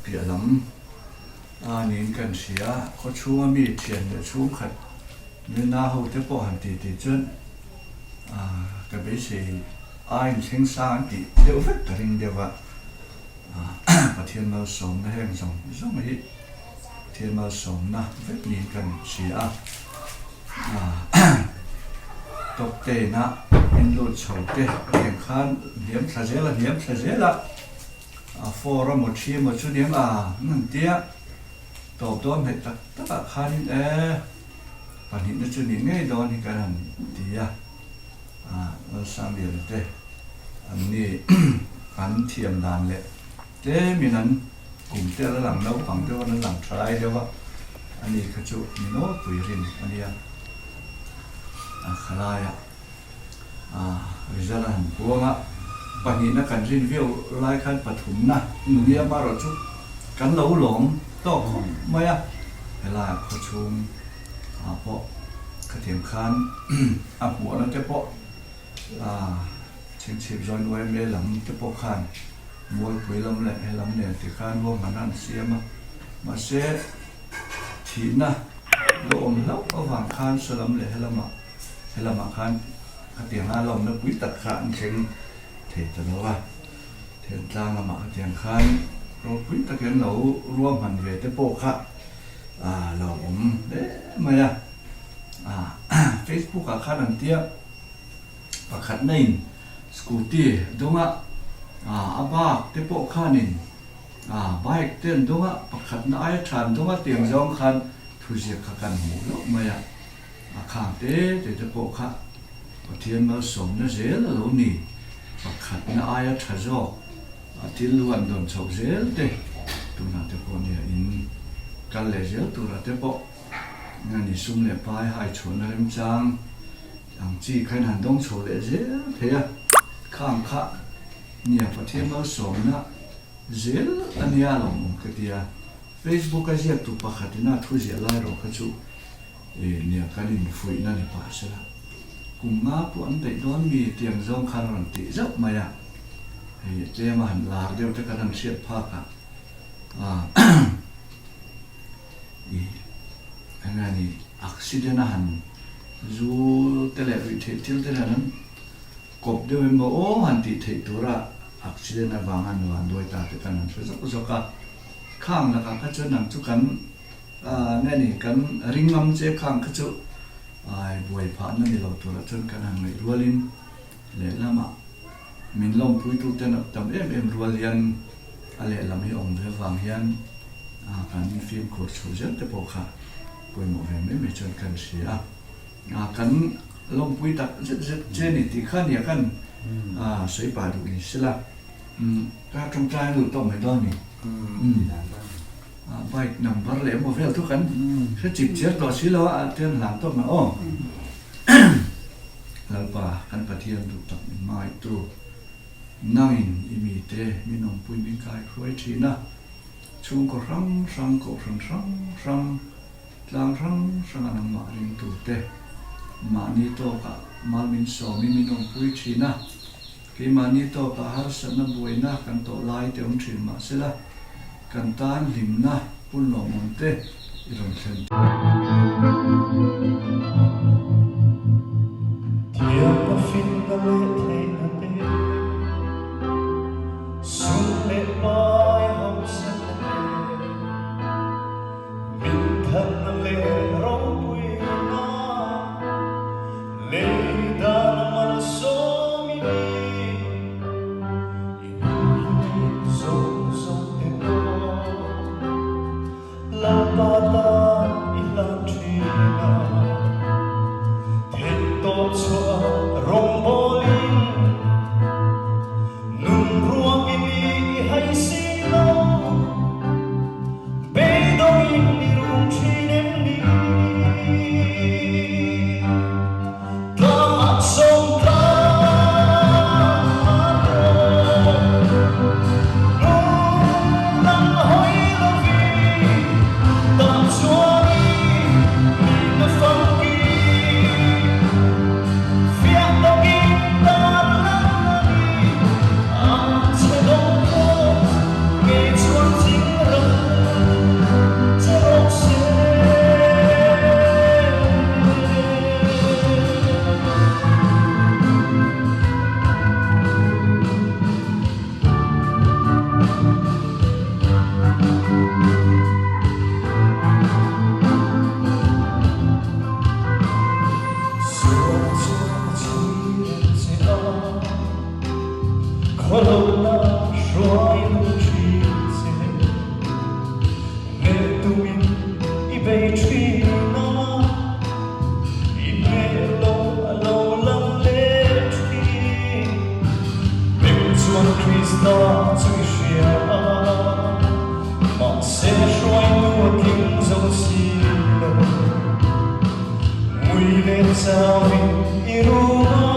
pia lam nin kan sia kho chunga mi thian le chung khat ni na ho te po han ti chuan ka be se ai theng sa ti deu vet ta ring dewa pathian mal som na heng song zong hi pathian mal som na vet nin kan sia tok te na in lut chho te khen khan hiam thla zela forum một chi một chút điểm ngân tia tổ tôn phải tất cả khan bản hiện nó chưa đến ngay đó thì cái này thì nó sang biển thế anh đi anh thiềm đàn lệ thế mình anh cùng thế là làm nấu bằng cho nó làm try đâu anh đi cái chỗ mình nó tùy riêng anh đi khai lại bây giờ là hành buông bản hiện nó cần review lại khăn bật thủng na người mà rồi chút cắn lẩu lỏng to mấy hay là có chung bộ cái tiệm khăn bộ nó cái bộ chính chip rồi nuôi mê lắm cái bộ khăn mua quý lắm lại hay lắm này thì khăn luôn mà ăn xia mà sẽ thì na lỗ lóc ở vàng khăn sơ lắm lại hay là mà khăn cái tiệm ăn lòng nó quý tật khăn chính thì cho nó thì trang là mà tiền khai rồi quý ta cái nấu rùa hành về tới bộ khác lòng đấy mà Facebook cả khá đằng tia và khát này scooty đúng không ba tới bộ khác này bike tên đúng không và khát nãy tràn đúng không tiền giống khăn thu diệt cả căn mũ lắm mà khang tế thì tới bộ khác và thiên mà sống nó dễ là lâu nỉ khát na ai thà zo til luan don chok zel te tuna te po ne in kal le zel tu ra te po ngani sum le pai hai chon rem chang ang chi khain han dong cho le zel the khang kha nia pathian ma som na zel ania lom ka tia Facebook ka zia tu pa khatina thu zia lai ro kha chu nia kanin fui na ni pa sala cùng ngã của anh tại đó mi tiền dòng khăn rằng tỷ rất mà thì thế mà hẳn là đều tất cả đang siết phá cả thì anh này accident hẳn dù thế là bị thiệt thiếu thế là nó cột đều mà ô hẳn thì thấy tôi ra accident là vàng hẳn hoàn đôi ta tất cả đang rất rất cả khang là cả chỗ nằm chỗ cắn nghe này cắn ring ngâm chế khang cái chỗ buổi phá nó thì lâu tuổi chân cái hàng này rualin lẽ lắm mình long pui tu tên tầm em rualian lẽ làm hi ông về vàng hian cái phim cột sầu rất là bổ khả buổi một về mấy chân cần xía cái long pui đặt rất trên này thì khăn nhà khăn sấy bà đủ đi xí là các trong trai đủ tông hay đó nhỉ vậy nằm bắt lẽ một vài thuốc khăn cái chip chết đó xí lo tiền làm tốt mà lần bà khăn bà thiên đủ tập mai tru nangin imite minom pui min kai khuai china chung ko rang lang anang ma ring tu te ma ni to ka mal min so minom pui china ki ma ni to ka har sana buina kan to lai te ong thin ma sela kan tan lim na pun lo mon te iron thlen Tia pa fin na le thei na te sung le mai hom san na te min than na le rong pui na le da na man so mi ni so te no la pa ta ilan chi na 惊人这些。Холодна швайна чице, не думи и вечина, и нело лола лечки, бензон Христа цвишя, ма се швайну ким зосило, муй лецави и рума.